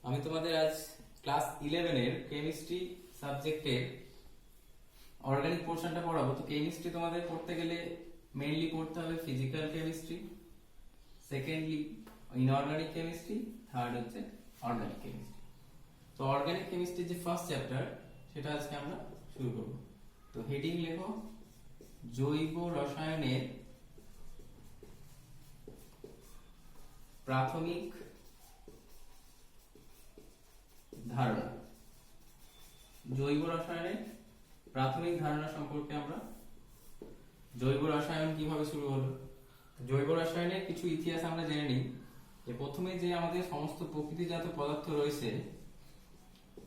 আমি তোমাদের আজ ক্লাস 11 এর কেমিস্ট্রি সাবজেক্টের অর্গানিক পোর্শনটা পড়াবো। তো কেমিস্ট্রি তোমাদের পড়তে গেলে মেইনলি পড়তে হবে physical chemistry, secondly inorganic chemistry, third হচ্ছে অর্গানিক কেমিস্ট্রি। তো অর্গানিক কেমিস্ট্রির যে ফার্স্ট চ্যাপ্টার সেটা আজকে আমরা শুরু করব। তো হেডিং লেখো জৈব রসায়নের প্রাথমিক ধারণা। জৈব রসায়নের প্রাথমিক ধারণা সম্পর্কে আমরা জৈব রসায়ন কিভাবে শুরু হলো, জৈব রসায়নের কিছু ইতিহাস আমরা জেনে নিই। যে প্রথমে যে আমাদের সমস্ত প্রকৃতিজাত পদার্থ রয়েছে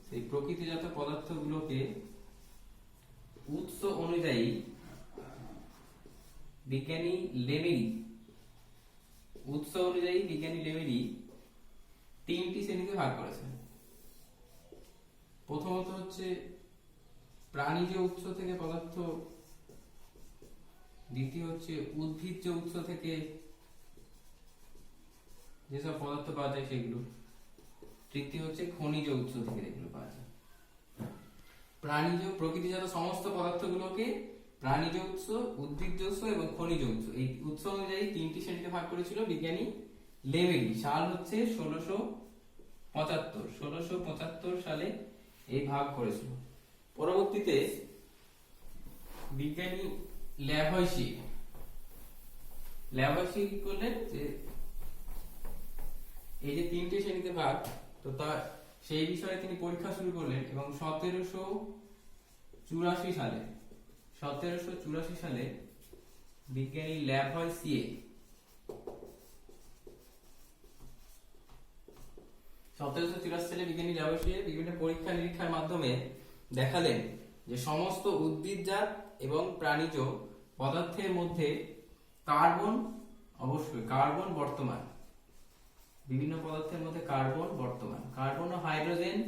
সেই প্রকৃতিজাত পদার্থগুলোকে উৎস অনুযায়ী বিজ্ঞানী লেমেরি তিনটি শ্রেণীতে ভাগ করেছেন। প্রথমত হচ্ছে প্রাণীজ উৎস থেকে পদার্থ, দ্বিতীয় হচ্ছে উদ্ভিজ্জ উৎস থেকে যেসব পদার্থ পাওয়া যায় সেগুলো, তৃতীয় হচ্ছে খনিজ উৎস থেকে যেগুলো পাওয়া যায়। প্রাণীজ প্রকৃতিজাত সমস্ত পদার্থগুলোকে প্রাণীজ উৎস, উদ্ভিজ্জ উৎস এবং খনিজ উৎস, এই উৎস অনুযায়ী তিনটি শ্রেণীতে ভাগ করেছিল বিজ্ঞানী লেমেরি। সাল হচ্ছে 1675 সালে এই ভাগ করেছিল। পরবর্তীতে বিজ্ঞানী ল্যাভয়সি কি করলেন যে এই যে তিনটি শ্রেণীতে ভাগ, তো তার সেই বিষয়ে তিনি পরীক্ষা শুরু করলেন এবং 1784 সালে বিজ্ঞানী ল্যাভয়সিয়ে 1784 সালে বিজ্ঞানী ল্যাভয়সিয়ে বিভিন্ন পরীক্ষা নিরীক্ষার মাধ্যমে দেখালেন যে সমস্ত উদ্ভিদজাত এবং প্রাণীজ পদার্থের মধ্যে কার্বন বর্তমান, বিভিন্ন পদার্থের মধ্যে কার্বন ও হাইড্রোজেন,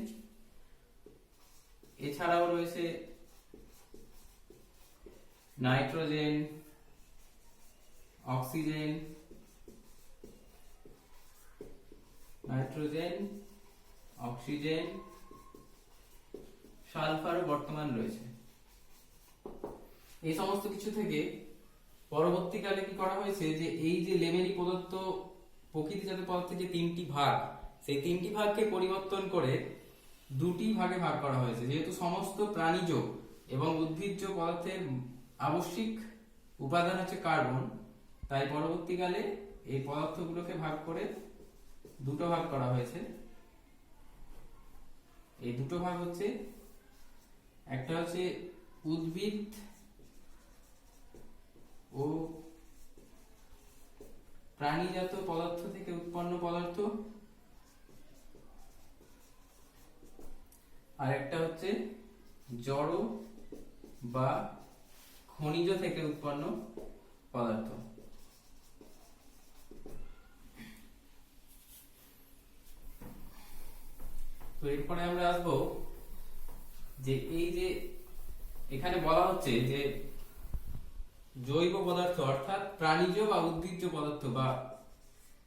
এছাড়াও রয়েছে নাইট্রোজেন, অক্সিজেন, সালফারও বর্তমান রয়েছে। এই সমস্ত কিছু থেকে পরবর্তীকালে কি করা হয়েছে যে এই যে লেমেরি প্রদত্ত প্রকৃতিজাত পদার্থের যে তিনটি ভাগ, সেই তিনটি ভাগকে পরিবর্তন করে দুটি ভাগে ভাগ করা হয়েছে। যেহেতু সমস্ত প্রাণীজ এবং উদ্ভিজ্জ পদার্থের আবশ্যিক উপাদান হচ্ছে কার্বন, তাই পরবর্তীকালে এই পদার্থগুলোকে ভাগ করে দুটো ভাগ করা হয়েছে। এই দুটো ভাগ হচ্ছে, একটা হচ্ছে উদ্ভিদ ও প্রাণীজাত পদার্থ থেকে উৎপন্ন পদার্থ, আর একটা হচ্ছে জড় বা খনিজ থেকে উৎপন্ন পদার্থ। তো এরপরে আমরা আসবো যে এই যে এখানে বলা হচ্ছে যে জৈব পদার্থ অর্থাৎ প্রাণীজ বা উদ্ভিজ্জ পদার্থ বা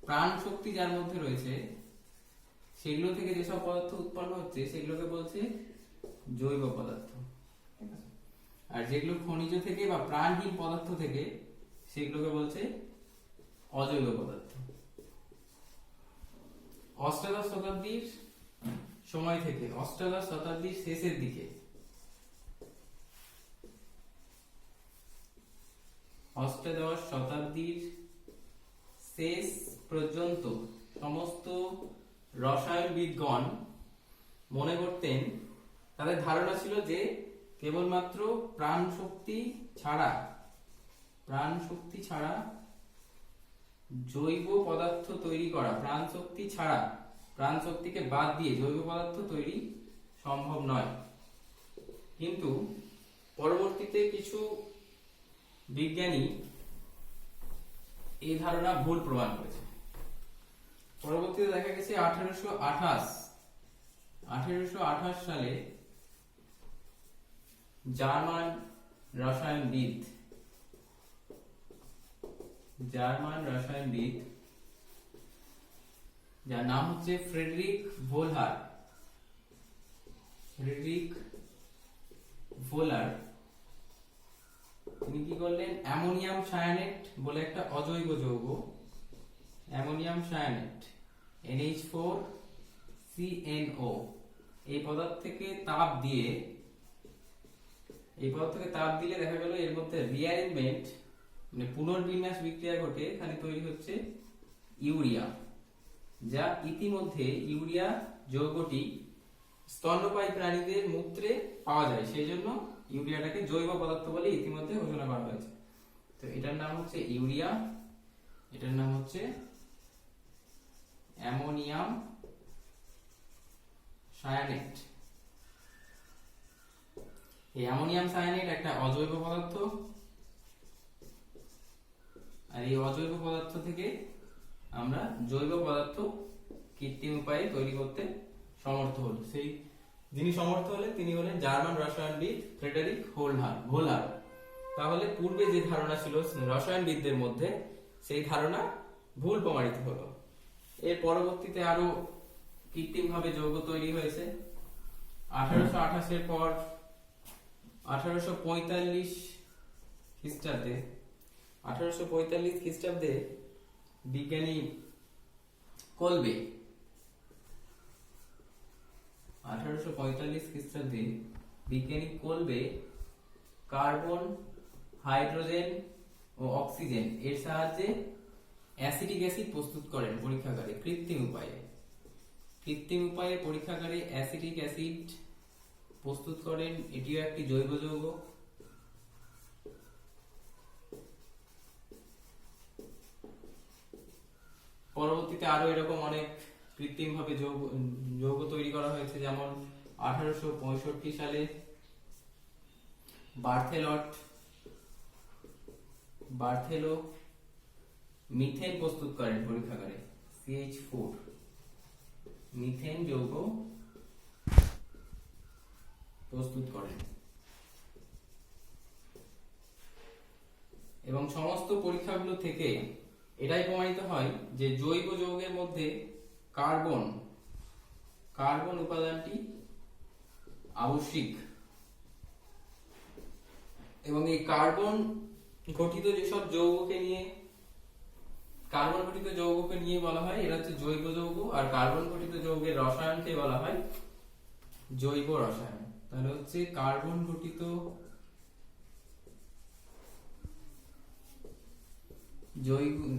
প্রাণ শক্তি যার মধ্যে রয়েছে সেগুলো থেকে যেসব পদার্থ উৎপন্ন হচ্ছে সেগুলোকে বলছে জৈব পদার্থ, ঠিক আছে। আর যেগুলো খনিজ থেকে বা প্রাণহীন পদার্থ থেকে সেগুলোকে বলছে অজৈব পদার্থ। অষ্টাদশ শতাব্দীর সময় থেকে অষ্টাদশ শতাব্দীর শেষের দিকে অষ্টাদশ শতাব্দীর শেষ পর্যন্ত সমস্ত রসায়নবিদগণ মনে করতেন, তাদের ধারণা ছিল যে কেবলমাত্র প্রাণ শক্তি ছাড়া জৈব পদার্থ তৈরি করা, প্রাণ শক্তিকে বাদ দিয়ে জৈব পদার্থ তৈরি সম্ভব নয়। কিন্তু পরবর্তীতে কিছু বিজ্ঞানী এই ধারণা ভুল প্রমাণ করেছে। পরবর্তীতে দেখা গেছে 1828 সালে জার্মান রসায়নবিদ যার নাম হচ্ছে ফ্রেডরিক ভোলহার। ফ্রেডরিক ভোলার তিনি কি করলেন, অ্যামোনিয়াম সায়ানেট বলে একটা অজৈব যৌগ, অ্যামোনিয়াম সায়ানেট NH4CnO, এই পদার্থ থেকে তাপ দিলে দেখা গেল এর মধ্যে রিঅ্যারেঞ্জমেন্ট মানে পুনর্বিন্যাস বিক্রিয়া ঘটে, এখানে তৈরি হচ্ছে ইউরিয়া, যা ইতিমধ্যে ইউরিয়া যৌগটি স্তন্যপায়ী প্রাণীদের মূত্রে পাওয়া যায়, সেই জন্য ইউরিয়াটাকে জৈব পদার্থ বলে ইতিমধ্যে ঘোষণা করা হয়েছে। তো এটার নাম হচ্ছে ইউরিয়া, এটার নাম হচ্ছে অ্যামোনিয়াম সায়ানেট। এই অ্যামোনিয়াম সায়ানেট একটা অজৈব পদার্থ, আর এই অজৈব পদার্থ থেকে আমরা জৈব পদার্থ কৃত্রিম উপায়ে তৈরি করতে সমর্থ হল। সেই যিনি সমর্থ হলেন তিনি হলেন জার্মান রসায়নবিদ ফ্রেডেরিক ভোলার। তাহলে পূর্বে যে ধারণা ছিল রসায়নবিদদের মধ্যে, সেই ধারণা ভুল প্রমাণিত হলো। এর পরবর্তীতে আরো কৃত্রিমভাবে যৌগ তৈরি হয়েছে। 1828 এর পর 1845 খ্রিস্টাব্দে বিজ্ঞানী কলবে 1845 খ্রিস্টাব্দে বিজ্ঞানী কলবে কার্বন, হাইড্রোজেন ও অক্সিজেন এর সাহায্যে অ্যাসিটিক অ্যাসিড প্রস্তুত করেন পরীক্ষাগারে কৃত্রিম উপায়ে পরীক্ষাগারে অ্যাসিটিক অ্যাসিড প্রস্তুত করেন। এটিও একটি জৈব যৌগ। পরবর্তীতে আরো এরকম অনেক কৃত্রিম ভাবে যৌগ তৈরি করা হয়েছে, যেমন 1865 সালে বার্থেলো মিথেন প্রস্তুত করেন পরীক্ষাগারে, CH4 মিথেন যৌগ প্রস্তুত করেন। এবং সমস্ত পরীক্ষাগুলো থেকে এটাই প্রমাণিত হয় যে জৈব যৌগের মধ্যে কার্বন উপাদানটি আবশ্যিক, এবং এই কার্বন গঠিত যৌগকে নিয়ে বলা হয় এরা হচ্ছে জৈব যৌগ, আর কার্বন গঠিত যৌগের রসায়নকে বলা হয় জৈব রসায়ন। তাহলে হচ্ছে কার্বন গঠিত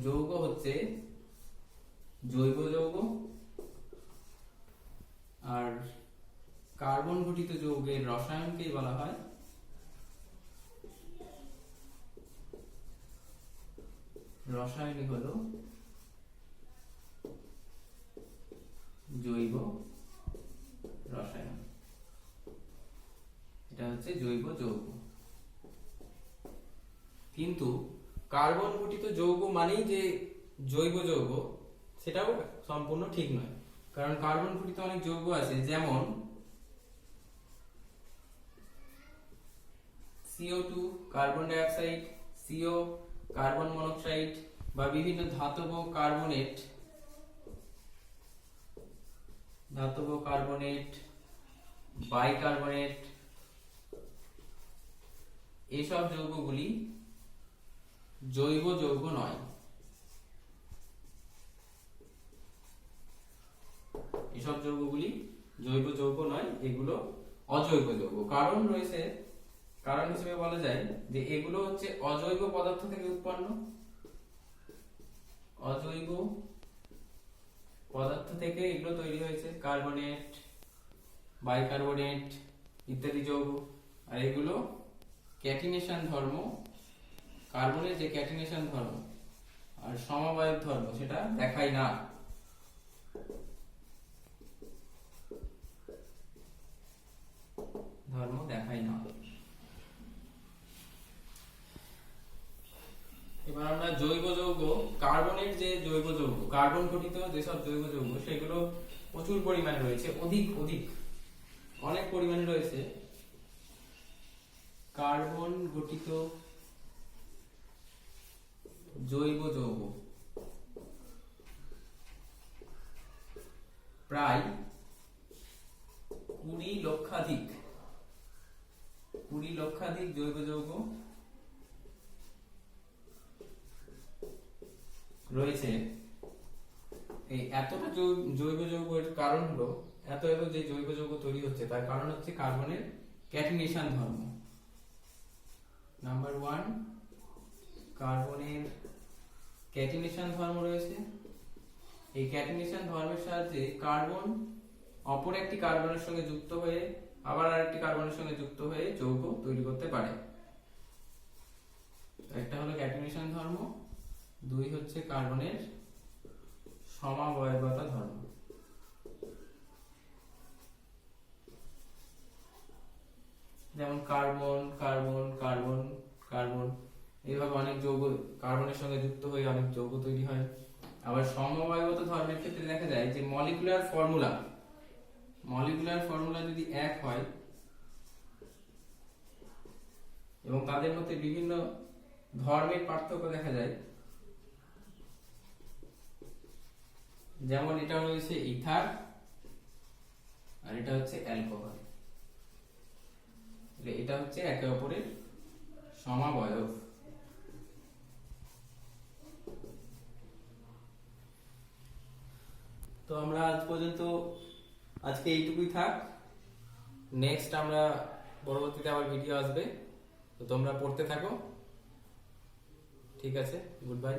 যৌগ হচ্ছে জৈব যৌগ, আর কার্বন গঠিত যৌগের রসায়নকে বলা হয় রসায়নিক হলো জৈব রসায়ন। এটা হচ্ছে জৈব যৌগ। কিন্তু কার্বন গঠিত যৌগ মানেই যে জৈব যৌগ, সেটাও সম্পূর্ণ ঠিক নয়। কারণ কার্বন গঠিত অনেক যৌগ আছে, যেমন CO2 carbon die oxide, CO carbon monoxide, বা বিভিন্ন ধাতব কার্বনেট, বাইকার্বনেট, এসব যৌগগুলি জৈব যৌগ নয়। এগুলো অজৈব যৌগ। কারণ হিসেবে বলা যায় যে এগুলো হচ্ছে অজৈব পদার্থ থেকে উৎপন্ন, অজৈব পদার্থ থেকে এগুলো তৈরি হয়েছে, কার্বনেট, বাইকার্বনেট ইত্যাদি যৌগ। আর এগুলো ক্যাটিনেশন ধর্ম, কার্বনের যে ক্যাটিনেশন ধর্ম আর সমবায়ক ধর্ম সেটা দেখায় না। এবার আমরা জৈব যৌগ, কার্বনের যে জৈব যৌগ, কার্বন গঠিত যেসব জৈব যৌগ সেগুলো প্রচুর পরিমাণে রয়েছে, অনেক পরিমাণে রয়েছে কার্বন গঠিত জৈব যৌগ। প্রায় 20 লক্ষাধিক জৈব যৌগ রয়েছে। এই এতটা জৈব যৌগের কারণ হলো, এত যে জৈব যৌগ তৈরি হচ্ছে তার কারণ হচ্ছে কার্বনের ক্যাটিনেশন ধর্ম। নাম্বার 1, কার্বনের ক্যাটিনেশন ধর্ম রয়েছে। এই ক্যাটিনেশন ধর্মের সাহায্যে কার্বন অপর একটি কার্বনের সঙ্গে যুক্ত হয়ে আবার আরেকটি কার্বনের সঙ্গে যুক্ত হয়ে যৌগ তৈরি করতে পারে। একটা হলো ক্যাটিনেশন ধর্ম, 2 হচ্ছে কার্বনের সমাবয়বতা ধর্ম। যেমন কার্বন কার্বন কার্বন কার্বন, এইভাবে অনেক যৌগ কার্বনের সঙ্গে যুক্ত হয়ে অনেক যৌগ তৈরি হয়। আবার সমবায়গত ধর্মের ক্ষেত্রে দেখা যায় যে মলিকুলার ফর্মুলা যদি এক হয় এবং তাদের মধ্যে বিভিন্ন ধর্মের পার্থক্য দেখা যায়, যেমন এটা রয়েছে ইথার আর এটা হচ্ছে অ্যালকোহল, এটা হচ্ছে একে অপরের সমাবয়ব। তো আমরা আজ পর্যন্ত আজকে এইটুকুই থাক। নেক্সট আমরা পরবর্তীতে আবার ভিডিও আসবে, তো তোমরা পড়তে থাকো। ঠিক আছে, গুড বাই।